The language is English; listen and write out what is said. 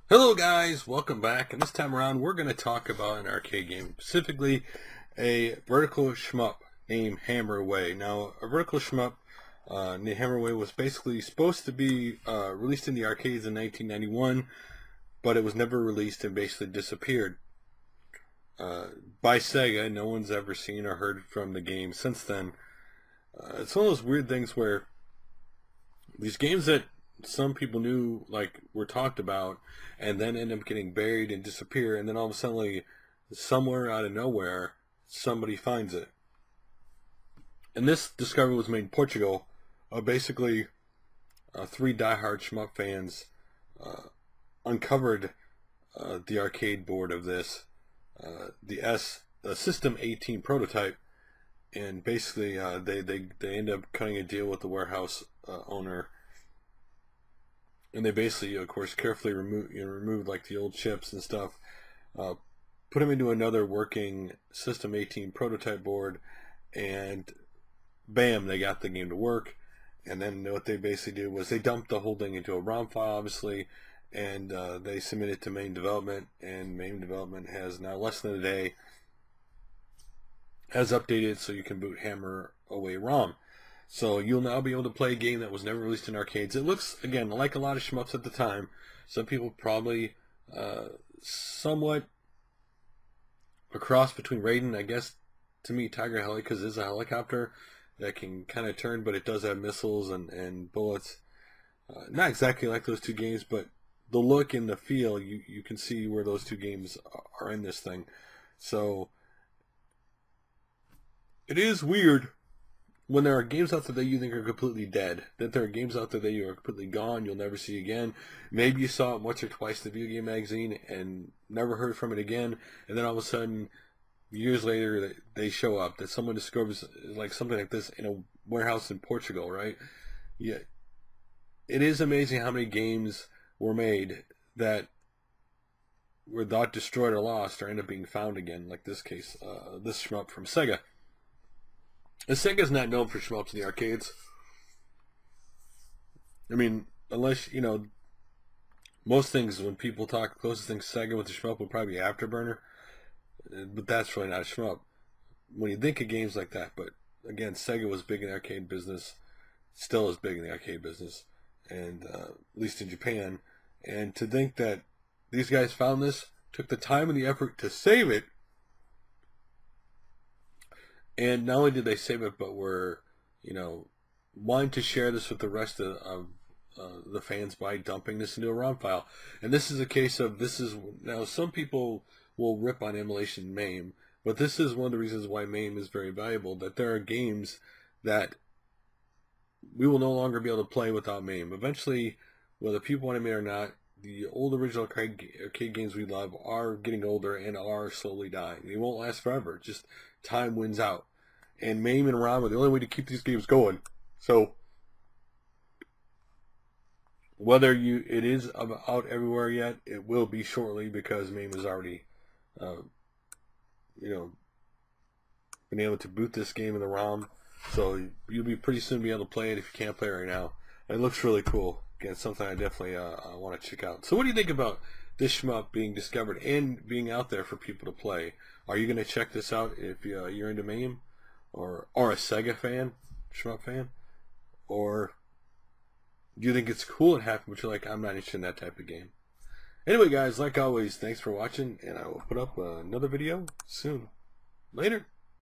Hello guys, welcome back, and this time around we're going to talk about an arcade game, specifically a vertical shmup named Hammer Away. Now, a vertical shmup named Hammer Away was basically supposed to be released in the arcades in 1991, but it was never released and basically disappeared by Sega. No one's ever seen or heard from the game since then. It's one of those weird things where these games that some people knew like were talked about and then end up getting buried and disappear, and then all of a sudden, like, somewhere out of nowhere somebody finds it. And this discovery was made in Portugal. Basically, three diehard shmup fans uncovered the arcade board of this, the System 18 prototype, and basically they end up cutting a deal with the warehouse owner. And they basically, of course, carefully removed like the old chips and stuff, put them into another working System 18 prototype board, and bam, they got the game to work. And then what they basically did was they dumped the whole thing into a ROM file, obviously, and they submitted to Mame development, and Mame development has now less than a day has updated so you can boot Hammer Away ROM. So you'll now be able to play a game that was never released in arcades. It looks, again, like a lot of shmups at the time. Some people probably somewhat a cross between Raiden, I guess, to me, Tiger Heli, because it is a helicopter that can kind of turn, but it does have missiles and bullets. Not exactly like those two games, but the look and the feel, you can see where those two games are in this thing. So it is weird when there are games out there that you think are completely dead, that there are games out there that you are completely gone, you'll never see again. Maybe you saw it once or twice in the Video Game Magazine and never heard from it again, and then all of a sudden, years later, they show up, that someone discovers like something like this in a warehouse in Portugal, right? Yeah, it is amazing how many games were made that were thought destroyed or lost or end up being found again, like this case, this shmup from Sega. And Sega's not known for shmups in the arcades. I mean, unless, most things, when people talk, closest thing Sega with the shmup would probably be Afterburner. But that's really not a shmup when you think of games like that. But again, Sega was big in the arcade business, still is big in the arcade business, and at least in Japan. And to think that these guys found this, took the time and the effort to save it, and not only did they save it, but were, wanting to share this with the rest of the fans by dumping this into a ROM file. And this is a case of, now some people will rip on emulation Mame, but this is one of the reasons why Mame is very valuable, that there are games that we will no longer be able to play without Mame. Eventually, whether people want to admit it or not, the old original arcade games we love are getting older and are slowly dying. They won't last forever. Just time wins out. And Mame and ROM are the only way to keep these games going. So whether it is out everywhere yet, it will be shortly, because Mame has already, been able to boot this game in the ROM. So you'll be pretty soon be able to play it if you can't play it right now. It looks really cool. Again, something I definitely want to check out. So what do you think about this shmup being discovered and being out there for people to play? Are you going to check this out if you're into Mame, or a Sega fan, shmup fan? Or do you think it's cool it happened, but you're like, I'm not interested in that type of game? Anyway, guys, like always, thanks for watching, and I will put up another video soon. Later.